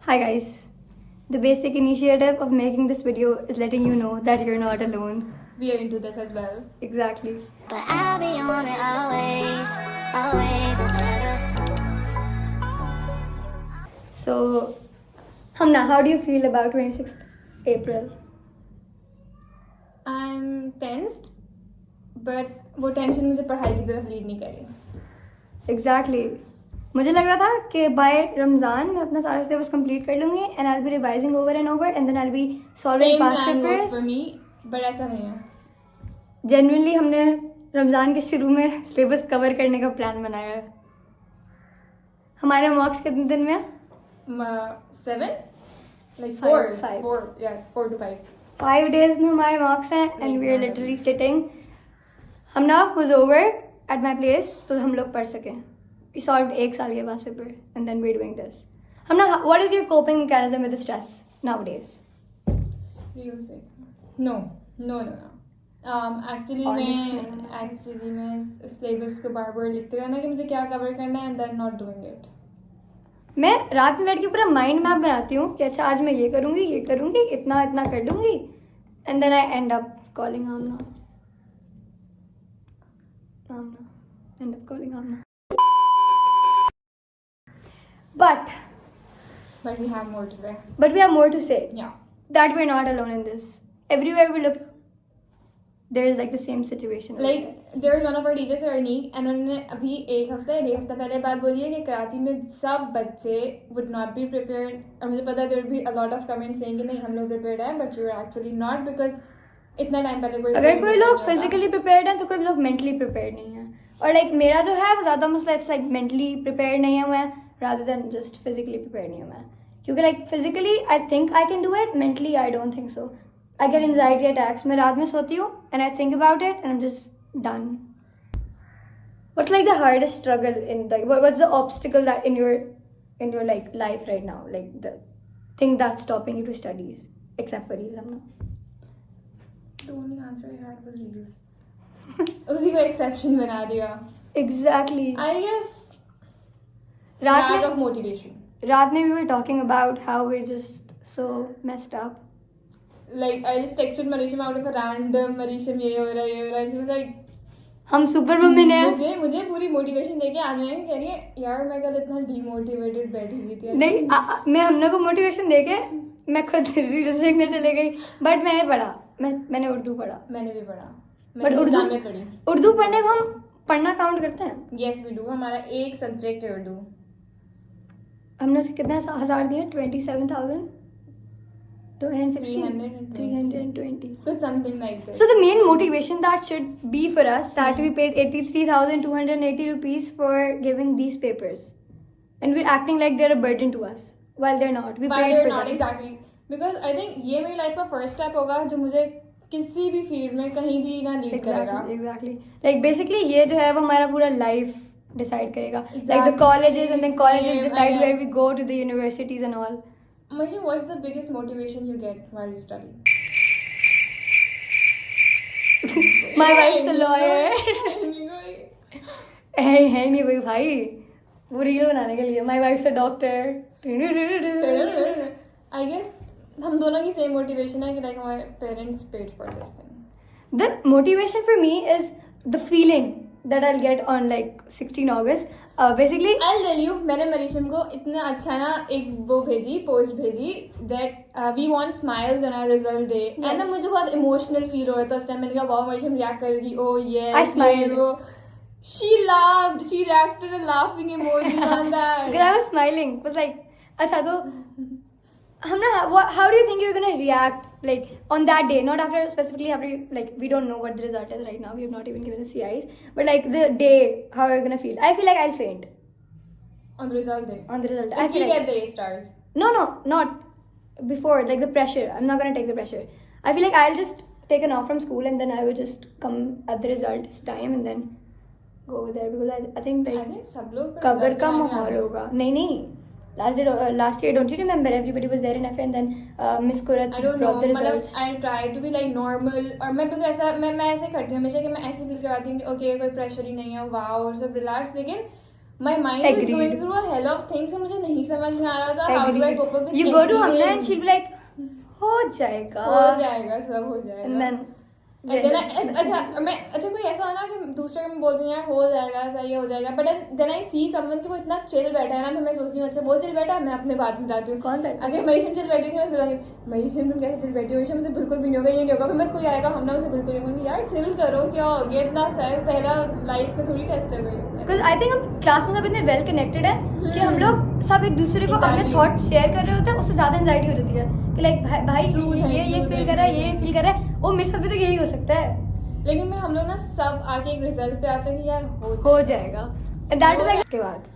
Hi guys. The basic initiative of making this video is letting you know that you're not alone. We are into this as well. Exactly. But I'll be on it always, always and never. So, Hamna, how do you feel about 26th April? I'm tensed, but वो tension मुझे पढ़ाई की तरफ lead नहीं कर रही. Exactly. मुझे लग रहा था कि बाय रमज़ान मैं अपना सारा सिलेबस कंप्लीट कर लूँगी and I'll be revising over and over and then I'll be solving Same past plan goes papers. for me, but ऐसा नहीं है. Genuinely हमने रमज़ान के शुरू में सिलेबस कवर करने का प्लान बनाया है. हमारे मॉक्स कितने दिन में है? 7, like Five. 4 to 5. 5 days में हमारे मॉक्स हैं and we are literally sitting. Hamna was over at my place तो हम लोग पढ़ सकें. We solved एक साल के past paper and then we're doing this. Hamna, what is your coping mechanism with the stress nowadays? Real sick. No. Actually मैं syllabus को बार बार लिखते रहना कि मुझे क्या कवर करना है and then not doing it. मैं रात में बैठ के पूरा माइंड मैप बनाती हूँ कि अच्छा आज मैं ये करूँगी इतना कर दूँगी and then I end up calling Amna. But we have more to say. we have more to say. Yeah. That we're not alone in this. Everywhere we look, there is like the same situation. Like there is one of our teachers Arnique and उन्होंने अभी एक हफ्ता पहले बात बोली है कि कराची में सब बच्चे would not be prepared और मुझे पता there will be a lot of comments saying कि नहीं हम लोग prepared हैं but you are actually not because इतना टाइम पहले कोई अगर कोई लोग फिजिकली प्रिपेयर्ड हैं तो कोई लोग मेंटली प्रिपेयर्ड नहीं है और लाइक मेरा जो है वो ज़्यादा मसला इट्स लाइक मेंटली प्रिपेयर्ड नहीं है मैं rather than just physically prepared नहीं हूँ मैं क्योंकि like physically I think I can do it mentally I don't think so I get anxiety attacks मैं रात में सोती हूँ and I think about it and I'm just done. What's like the hardest struggle in like what's the obstacle that in your like life right now like the thing that's stopping you to studies except for reels I'm not. The only answer I had was reels. उसी को exception बना दिया. Exactly. I guess रात lack में of motivation. रात में we were talking about how we're just so messed up. Like I just texted Marisham out of a random Marisham ये हो रहा है she was like हम सुपर वुमेन हैं. मुझे पूरी मोटिवेशन देके आज मैं कह रही है यार मैं कल इतना डीमोटिवेटेड बैठी हुई थी. नहीं मैं हमने को मोटिवेशन देके मैं खुद रील्स देखने चले गई बट मैंने पढ़ा मैंने उर्दू पढ़ा. मैंने भी पढ़ा. बट उर्दू पढ़ने को हम पढ़ना काउंट करते हैं. Yes we do. हमारा एक सब्जेक्ट है उर्दू. हमने उसे कितने हजार दिए 27,000 320 so something like this. So the main motivation that should be for us that we paid 83,280 rupees for giving these papers and we're acting like they're a burden to us while they're not. We While paid they're for not them. exactly because I think ये मेरी life का first step होगा जो मुझे किसी भी field में कहीं भी ना लीड करेगा. Exactly. Like basically ये जो है वो हमारा पूरा लाइफ डिसाइड करेगा. Like the colleges and then colleges decide where we go to the universities and all. Marisham, what's the biggest motivation you get while you study? My wife's a lawyer. है नहीं वही भाई वो reel बनाने के लिए. My wife's a doctor. I guess हम दोनों की सेम मोटिवेशन है कि like हमारे parents paid for this thing. The motivation for me is the feeling that I'll get on like 16 August. Basically, I'll tell you, मैंने मरीशम को इतना अच्छा ना एक वो भेजी पोस्ट भेजी that we want smiles on our result day. Yes. And ना मुझे बहुत emotional feel हो रहा था उस टाइम. मैंने कहा वाह मरीशम react करेगी. Oh yes. I smiled. She laughed. She reacted a laughing emoji on that. because I was smiling. Was like, अच्छा तो how do you think you're gonna react like on that day? Not after specifically after like we don't know what the result is right now. We have not even given the CIs. But like the day, how are you gonna feel? I feel like I'll faint On the result day. on the result. If I feel we like get the A stars. no, not before. Like the pressure. I'm not gonna take the pressure. I feel like I'll just take an off from school and then I will just come at the results time and then go over there because I think I like think सब लोग cover का माहौल होगा. नहीं last year don't you remember everybody was there in FA and then Miss Kurat I don't know. brought the मतलब results. I try to be like normal और मैं बिल्कुल ऐसा मैं ऐसे करती हूँ हमेशा कि मैं ऐसे फील करवाती हूँ कि ओके कोई प्रेशर ही नहीं है वाओ और सब रिलैक्स. लेकिन My mind is Agreed. going through a hell of things and मुझे नहीं समझ में आ रहा था how do I cope up with You go to everything. Hamna and she'll be like, हो जाएगा. हो जाएगा, सब हो जाएगा. And then And then अच्छा कोई ऐसा हो ना कि दूसरे को मैं बोलती हूँ यार हो जाएगा, सही हो जाएगा, but then I see someone कि वो इतना chill बैठा है ना, फिर मैं सोचती हूँ अच्छा वो chill बैठा है, मैं अपने बात में जाती हूँ. कौन बैठा? अगर मरीशम chill बैठी है मैं बताऊंगी मरीशम तुम कैसे chill बैठी हो, मरीशम मुझे बिल्कुल भी नहीं होगा, ये नहीं होगा, फिर मैं कोई आएगा हमने मुझे बिल्कुल नहीं होगी, यार chill करो, क्या हो गया इतना सा है, पहला लाइफ में थोड़ी टेस्ट है कोई. Because I think हम क्लास में सब इतने वेल कनेक्टेड है कि हम लोग सब एक दूसरे को अपने Exactly. थॉट्स शेयर कर रहे होते हैं, उससे ज्यादा एंजाइटी हो जाती है कि लाइक भाई Truth है, ये truth फील है, कर रहा है, truth ये है. फील कर रहा है, वो मेरे साथ भी तो यही हो सकता है. लेकिन मैं हम लोग ना सब आके एक रिजल्ट पे आते हैं कि यार हो जाएगा. And that is like के बाद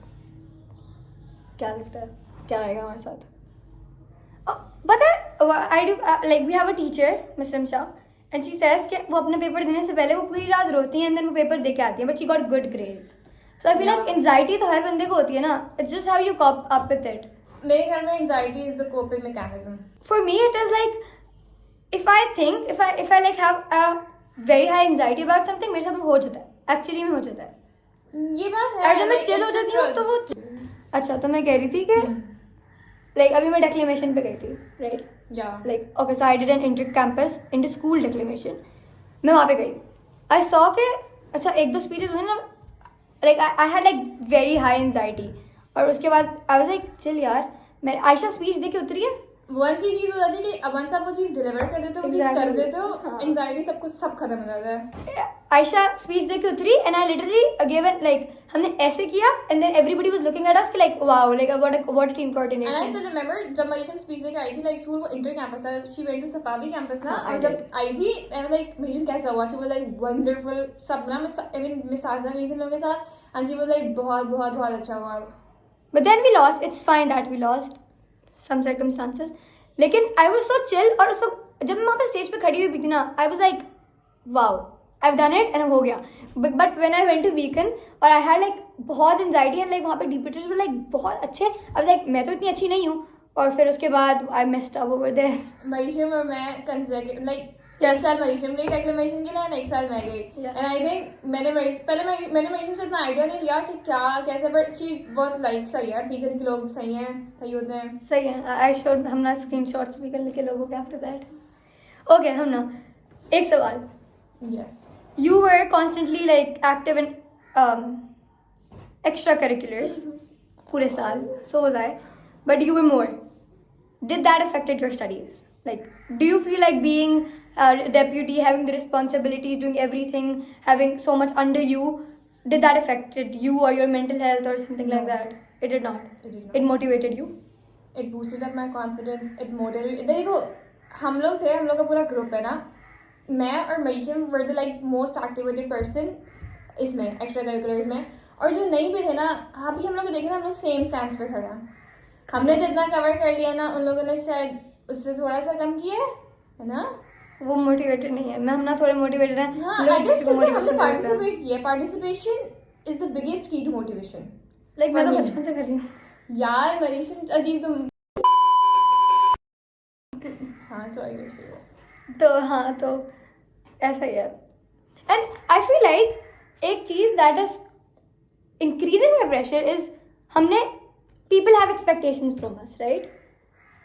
क्या लगता है क्या आएगा हमारे साथ? पता है I do like we have a teacher Miss Ramsha and she says कि वो अपने पेपर देने से पहले वो पूरी रात रोती है and then वो पेपर दे के आती है but she got good grades. So I feel like anxiety तो हर बंदे को होती है ना. It's just how you cope up with it. मेरे ख्याल में anxiety is the coping mechanism. For me it is like if I think if I like have a very high anxiety about something मेरे साथ वो हो जाता है actually में हो जाता है. ये बात है और जब मैं like, चिल हो it's जाती हूँ the तो वो truth. अच्छा तो मैं कह रही थी कि लाइक अभी मैं डेक्लेमेशन पे गई थी right Yeah. Like okay so I did an inter campus inter school declamation. मैं वहाँ पे गई आई सॉ के अच्छा एक दो स्पीचेस हुए ना like I had like very high anxiety और उसके बाद आई वाज लाइक चिल यार मैं आयशा स्पीच दे के उतरी है. वन सी चीज हो जाती है कि अब once आप वो चीज डिलीवर कर देते हो वो चीज कर Exactly. देते हो हाँ. एंजाइटी सब कुछ सब खत्म हो जाता है. आयशा स्पीच दे के उतरी and I literally give like हमने ऐसे किया and then everybody was looking at us like wow like what a team and I coordination. Still remember जब मरीशम स्पीच देके आई थी लाइक स्कूल वो इंटर कैंपस था, she went to Safavi campus ना, हाँ, और I जब did. आई थी एंड लाइक मरीशम कैसा हुआ, शी वाज लाइक वंडरफुल. सब ना आई मीन मिस आज़ा गई थी लोगों के साथ एंड शी वाज लाइक बहुत बहुत बहुत अच्छा हुआ. But then we lost. It's fine that we lost some circumstances. लेकिन I was so chill और उस वक्त जब मैं वहाँ पे स्टेज पे खड़ी हुई थी ना I was like wow I've done it and हो गया. But when I went to Beacon और I had like बहुत anxiety and like वहाँ पे डिपेटर्स were like बहुत अच्छे. I was like मैं तो इतनी अच्छी नहीं हूँ और फिर उसके बाद I messed up over there. मरीशम और मैं कंसेक्यूटिव लाइक एक साल मरीशम गई डेक्लेमेशन के लिए और एक साल मैं गई Yeah. एंड आई थिंक मैंने मरीशम से इतना आइडिया नहीं लिया कि क्या कैसे, बट शी वाज लाइक सही है बीकन के लोग सही हैं, सही होते हैं. सही है. I showed हम ना screenshots भी करने के लोगों के after that. Okay हम ना एक सवाल. Yes. You were constantly like active in extracurriculars पूरे साल. So was I. But you were more. Did that affected your studies? Like, do you feel like being a deputy, having the responsibilities, doing everything, having so much under you, did that affected you or your mental health or something like No. that? It did not. It did not. It motivated you. It boosted up my confidence. It motivated. देखो हम लोग थे, हम लोग का पूरा group है ना, मैं और मरीशम were the like most activated person इसमें एक्स्ट्रा करिकुलर्स में, और जो नहीं भी थे ना अभी हम लोग देखे ना हम लोग सेम स्टैंड पे खड़े हैं. हमने जितना कवर कर लिया ना उन लोगों ने शायद उससे थोड़ा सा कम किया है ना. वो मोटिवेटेड नहीं है. मैं हम ना थोड़े मोटिवेटेड हैं. हाँ लोग आई गेस किसी को क्योंकि हमने motivation करते हैं. पार्टिसिपेट किया. पार्टिसिपेशन इज द बिगेस्ट की टू मोटिवेशन. Like मैं तो for me. बचपन से कर रही हूँ. यार मरीशम अजीब तुम. हाँ सॉरी सीरियस. तो हाँ तो ऐसा ही है. एंड आई फील लाइक एक चीज that is increasing my pressure is हमने people have expectations from us right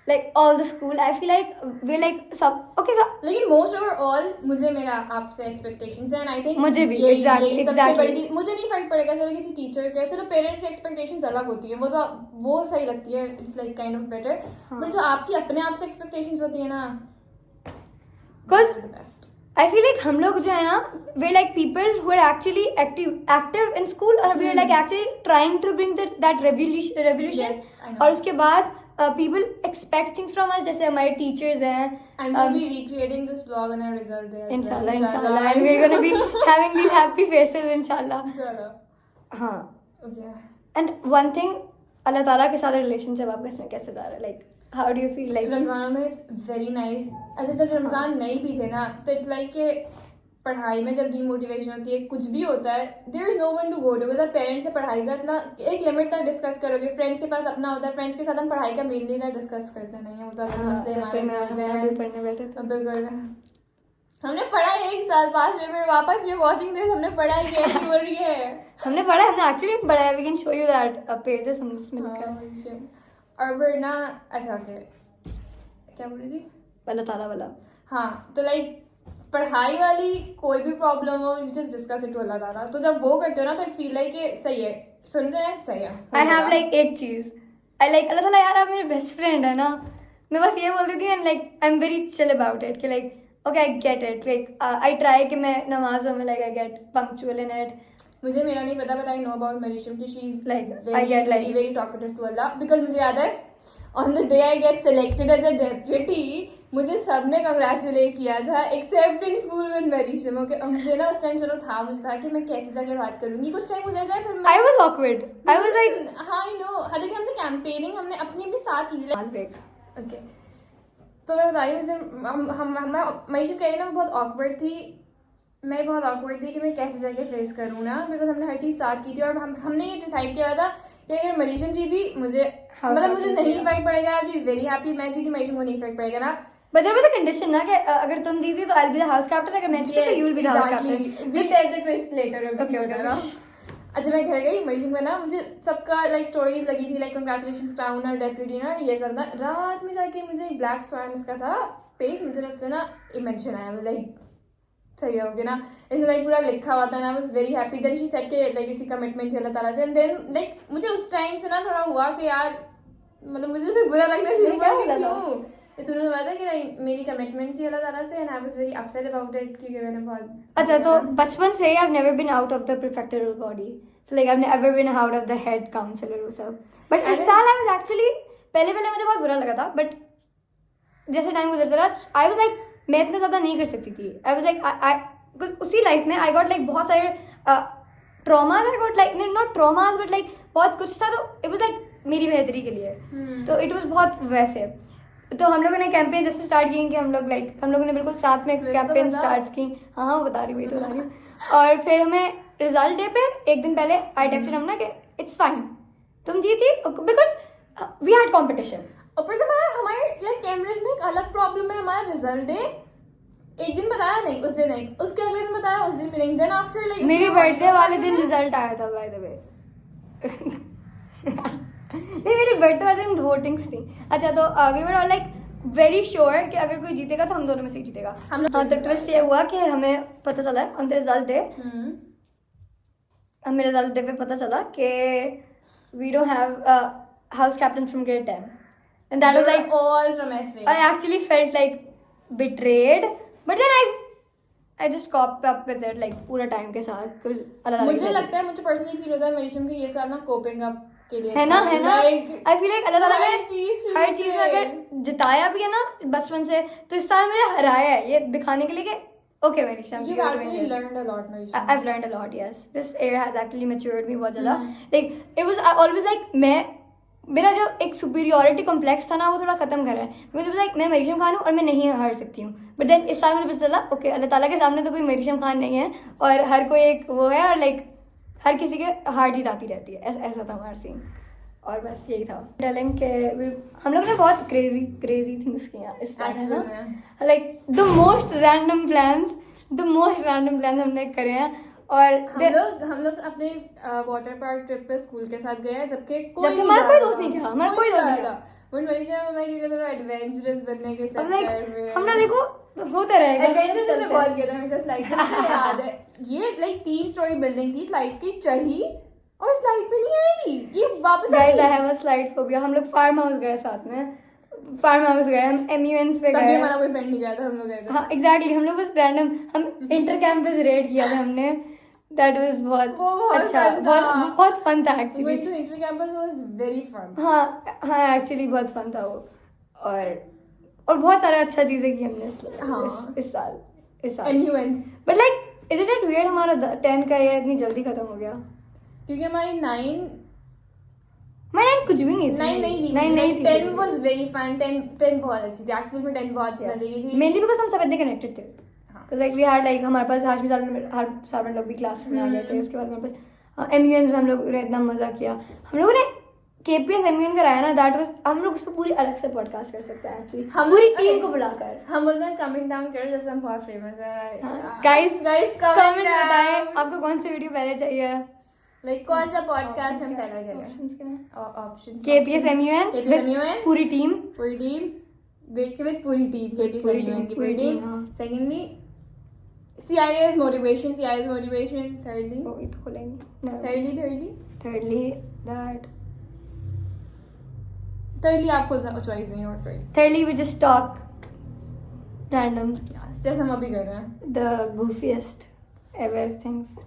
like all the school I feel like we like सब ओके लेकिन मोस्ट ओवर ऑल मुझे मेरा आपसे एक्सपेक्टेशंस है एंड आई थिंक मुझे भी, exactly, सबसे exactly. बड़ी चीज. मुझे नहीं फर्क पड़ेगा चलो किसी टीचर के, चलो पेरेंट्स की एक्सपेक्टेशंस अलग होती है, वो सही लगती है, it's like kind of better. हाँ. बट जो आपकी अपने आप से एक्सपेक्टेशंस होती है ना because the best. I feel like हम लोग जो है ना we like people who are actually active in school और we are like actually trying to bring that revolution. Yes, I know. और उसके बाद people expect things from us जैसे हमारे टीचर्स हैं. And we'll be recreating this vlog on our result day. as well. Inshallah, and we're gonna be having these happy faces, inshallah. Inshallah. हाँ. Okay. And one thing, अल्लाह ताला के साथ relationship आपका इसमें कैसे जा रहा है? Like, how do you feel like? Ramzan में it's very nice. अच्छा जब रमजान नहीं भी थे ना तो it's like कि पढ़ाई में जब डीमोटिवेशन होती है कुछ भी होता है there is no one to go to. मतलब पेरेंट्स से पढ़ाई का इतना एक लिमिट तक डिस्कस करोगे. फ्रेंड्स के पास अपना होता है, फ्रेंड्स के साथ हम पढ़ाई का मेनली ना डिस्कस करते नहीं है, वो तो अलग मसले जैसे हमारे मैं होते हम हैं. अभी पढ़ने बैठे थे. अब बिल्कुल हमने पढ़ा है 1 साल पास पेपर वापस ये वॉचिंग दिस हमने पढ़ा है ये ऐसी हो रही है हमने पढ़ा है, हमने एक्चुअली पढ़ा है, we can show you that pages हम उसमें लिखा है। हाँ, और फिर ना अच्छा ओके क्या बोल रही थी अल्लाह ताला वाला। हाँ तो लाइक पढ़ाई वाली कोई भी प्रॉब्लम हो you just discuss it to Allah Ta'ala, तो जब वो करते हो ना तो इट्स फील लाइक कि सही है, सुन रहे हैं सही है। आई हैव लाइक एक चीज आई लाइक अल्लाह ताला यार आप मेरे बेस्ट फ्रेंड है ना, मैं बस ये बोलती थी and like I am very chill about it कि like okay I get it, like I try कि मैं नमाजों में like I get punctual in it. मुझे मेरा नहीं पता but I know about Marisham कि she is Like, I very get, like- very very talkative to Allah, because मुझे याद है on the day I get selected as a deputy मुझे सबने कंग्रेचुलेट किया था except in school with Marisham. Okay मुझे ना उस टाइम चलो था मुझे था कि मैं कैसे जाके बात करूंगी, कुछ टाइम गुजर जाए फिर I was awkward, I was like हाँ आई नो, हालांकि हमने कैंपेनिंग हमने अपनी भी साथ की पास ब्रेक। ओके तो मैं बता रही हूँ उस दिन हम मरीशम कह रही ना मैं बहुत ऑकवर्ड थी, मैं बहुत ऑकवर्ड थी कि मैं कैसे जाके फेस करूँ ना, बिकॉज हमने हर चीज़ साथ की थी और हमने ये डिसाइड किया था कि अगर मरीशम जीती मुझे हाँ, मतलब मुझे साथ नहीं किया। फर्क पड़ेगा, आई बी वेरी हैप्पी, मैं जीती मरीशम को नहीं फर्क पड़ेगा ना। But there was a condition ना कि अगर तुम जीती तो I will be the house captain, अगर मैं जीती तो you will be the house captain. We tell the twist later. Okay. अच्छा मैं घर गई मरीशम में ना मुझे सबका लाइक स्टोरीज लगी थी लाइक कंग्रेचुलेशंस क्राउन और डेप्यूटी ना ये सब ना, रात में जाके मुझे ब्लैक स्वान इसका था पेज, मुझे उससे ना ये मेंशन आया लाइक सही है ओके ना, इसमें लाइक पूरा लिखा हुआ था ना, I was very happy. Then she said के लाइक इसी कमिटमेंट थी अल्लाह ताला से, एंड देन लाइक मुझे उस टाइम से ना थोड़ा हुआ कि यार मतलब मुझे फिर बुरा लगना शुरू हुआ कि क्यों ये तूने बताया कि नहीं मेरी कमिटमेंट थी अल्लाह ताला से, and I was very upset about it क्योंकि मैंने बहुत अच्छा तो बचपन से ही I have never been out of the prefectorial body, so like I have never been out of the head counsellor वो सब। बट इस साल आई वाज एक्चुअली पहले मुझे बहुत बुरा लगा था, बट जैसे टाइम गुजरता रहा आई वाज लाइक मैं इतना ज्यादा नहीं कर सकती थी। आई वाज लाइक आई उसी लाइफ में आई गॉट लाइक बहुत सारे traumas, I got like not traumas but like बहुत कुछ था, तो इट वाज लाइक मेरी बेहतरी के लिए, तो इट वाज बहुत वैसे। तो हम लोगों ने कैंपेन जैसे स्टार्ट की कि हम लोगों ने बिल्कुल साथ में कैंपेन स्टार्ट की। हाँ बता रही हुई तो बता रही हूँ। और फिर हमें रिजल्ट डे पे एक दिन पहले आई टेक्स्टेड हम ना कि इट्स फाइन तुम जीती, बिकॉज वी हैड कॉम्पिटिशन। ऊपर से हमारे लाइक कैम्ब्रिज में एक अलग प्रॉब्लम है, हमारा रिजल्ट डे एक दिन बताया नहीं, उस दिन नहीं, उसके अगले दिन बताया, उस दिन भी नहीं, देन आफ्टर लाइक मेरी बर्थडे वाले दिन रिजल्ट आया था बाय द वे। नहीं मेरी बर्थडे वाले दिन वोटिंग्स थी। अच्छा तो we were all like very sure कि अगर कोई जीतेगा तो हम दोनों में से ही जीतेगा। हम लोग हाँ तो ट्विस्ट ये हुआ कि हमें पता चला ऑन द रिजल्ट डे, हमें रिजल्ट डे पे पता चला कि we don't have house captain from grade 10 and that was like all from FA. I actually felt like betrayed, but then I just coped up with it like पूरा time के साथ कुल अलग अलग। मुझे लगता है मुझे पर्सनली फील होता है मरीशम के ये साल ना कोपिंग अप के लिए है ना Like, आई फील लाइक अल्लाह ताला हर ने चीज़ हर चीज में अगर जिताया भी है ना बचपन से, तो इस साल मुझे हराया है ये दिखाने के लिए कि okay Manisha You've actually learned a lot, Marisha. I've learned a lot, yes. This year has actually matured me बहुत ज़्यादा. Like it was always like मेरा जो एक सुपीरियोरिटी कॉम्प्लेक्स था ना वो थोड़ा खत्म कर रहा है, बिकॉज लाइक मैं मरीशम खान हूँ और मैं नहीं हार सकती हूँ। बट देन इस साल मुझे पता चला ओके अल्लाह ताला के सामने तो कोई मरीशम खान नहीं है और हर कोई एक वो है और लाइक हर किसी के हार जीत आती रहती है, ऐसा था हमारा सीन। और बस यही था टेलिंग के हम लोग ने बहुत क्रेजी थिंग्स किया इस साल है ना, like the most random plans हमने करे हैं। और हम लोग अपने वाटर पार्क ट्रिप पे स्कूल के साथ गए हैं, जबकि हमारा कोई दोस्त नहीं था, हमारा कोई दोस्त नहीं था। बट मनीषा मैं क्योंकि थोड़ा एडवेंचरस बनने के चक्कर में हमने देखो होता रहेगा एडवेंचरस हमने बहुत किया था हमेशा स्लाइड पे। याद है ये लाइक 3 स्टोरी बिल्डिंग थी, स्लाइड्स की चढ़ी और स्लाइड पे नहीं आई, ये वापस guys I have a slide phobia. हम लोग फार्म हाउस गए साथ में, फार्म हाउस गए हम एमयूएनस पे तभी गए। हमारा कोई फ्रेंड नहीं गया था, हम लोग गए थे। हाँ एग्जैक्टली हम लोग बस रैंडम हम इंटर कैंपस रेड किया था हमने, दैट वाज बहुत अच्छा, बहुत फन था actually. Going to inter campus was very fun. हाँ एक्चुअली बहुत फन था वो, और बहुत सारा अच्छा चीजें की हमने इस साल। MUN but like is it weird हमारा 10 का ईयर इतनी जल्दी खत्म हो गया? क्योंकि हमारी 9 कुछ भी नहीं थी। 9 नहीं थी। 10 was very fun. 10 बहुत अच्छी थी एक्चुअली में, 10 बहुत मजे की थी। मेनली बिकॉज हम सब इतने कनेक्टेड थे, लाइक वी हैड लाइक हमारे पास हाशमी साल में लोग भी क्लासेस में आ गए थे। उसके बाद हमारे पास एमयूएनस में हम लोग ने इतना मजा किया। हम लोगों ने KPS MUN कराया ना, दैट वाज, हम लोग उस पर पूरी अलग से पॉडकास्ट कर सकते हैं एक्चुअली, हम पूरी लोग- टीम को बुलाकर। हम बोलते हैं कमेंट डाउन करो, जैसे हम बहुत फेमस है। गाइस कमेंट बताएं आपको कौन सी वीडियो पहले चाहिए। लाइक कौन सा पॉडकास्ट हम पहला करें। ऑप्शंस क्या हैं? Option KPS MUN KPS MUN पूरी टीम, पूरी टीम विद पूरी टीम KPS पूरी MUN टीम, की पूरी पूरी टीम। टीम, हाँ। सेकेंडली CIS motivation thirdly वो भी तो खोलेंगे। thirdly thirdly आपको चॉइस नहीं और choice thirdly we just talk random जैसे हम अभी कर रहे हैं। the goofiest ever things,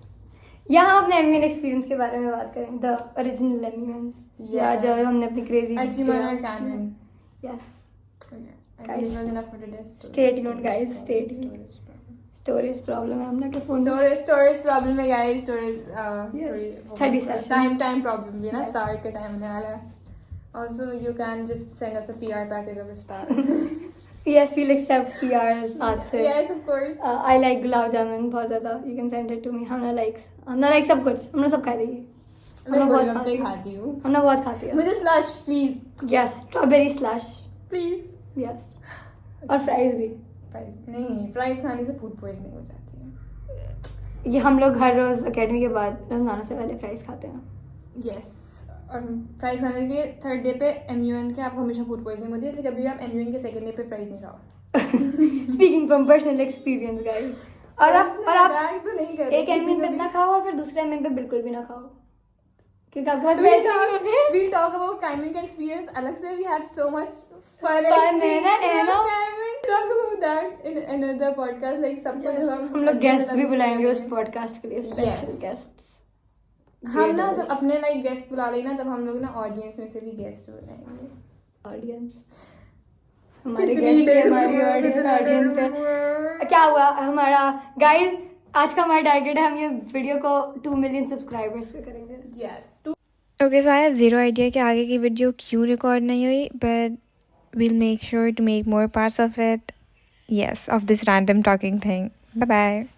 या हम अपने MUN एक्सपीरियंस के बारे में बात करें, the original MUNs, या Yes. जब हमने अपनी क्रेजी Achievement और Canon। yes, I Guys, think this was enough for today. stay tuned, guys, stay tuned. storage problem है हमने के फोन। Storage problem है guys, storage Yes, study session. time problem भी है ना, Yes. iftar के time होने वाला है। Also you can just send us a PR package of iftar। Yes, we'll accept PRs आज से। Yes, of course। I like gulab jamun बहुत ज़्यादा, you can send it to me। हमने like सब कुछ, हमने सब खा देगी। मैं हमने बहुत गोलगप्पे खाती है, खाती हूँ। हमने बहुत खाती है। मुझे slush please Yes, strawberry slush, please। yes, और फ्राइज भी। नहीं, फ्राइज खाने से फूड पॉइजनिंग हो जाती है। ये हम लोग हर रोज एकेडमी के बाद रमजान से पहले फ्राइज खाते हैं। यस, और फ्राइज खाने के थर्ड डे पे MUN के आपको हमेशा फूड पॉइजनिंग होती है, इसलिए कभी आप MUN के सेकंड डे पे फ्राइज नहीं खाओ। Speaking from personal experience guys. और आप Brag तो नहीं कर रहे, एक MUN पे किसी ना को खाओ और फिर दूसरे MUN पे बिल्कुल भी ना खाओ, क्योंकि आपके पास भी- पैसे नहीं होंगे। We'll talk about timing का experience अलग से। We had so much fun Fun है ना, experience है ना? of timing. Talk about that in another podcast, like सब कुछ Yes, हम हम लोग गेस्ट भी बुलाएंगे उस पॉडकास्ट के लिए, स्पेशल Yes. गेस्ट। हम ना जब अपने लाइक गेस्ट बुला लेंगे ना, तब हम लोग ना ऑडियंस में से भी गेस्ट बुलाएंगे। ऑडियंस हमारे गेस्ट है, हमारी ऑडियंस है। क्या हुआ हमारा गाइस, आज का हमारा टारगेट है, हम ये वीडियो को 2 मिलियन सब्सक्राइबर्स पे करेंगे। Yes. Okay, so I have zero idea कि आगे की वीडियो क्यों रिकॉर्ड नहीं हुई, but we'll make sure to make more parts of it. Yes, of this random talking thing. Bye bye.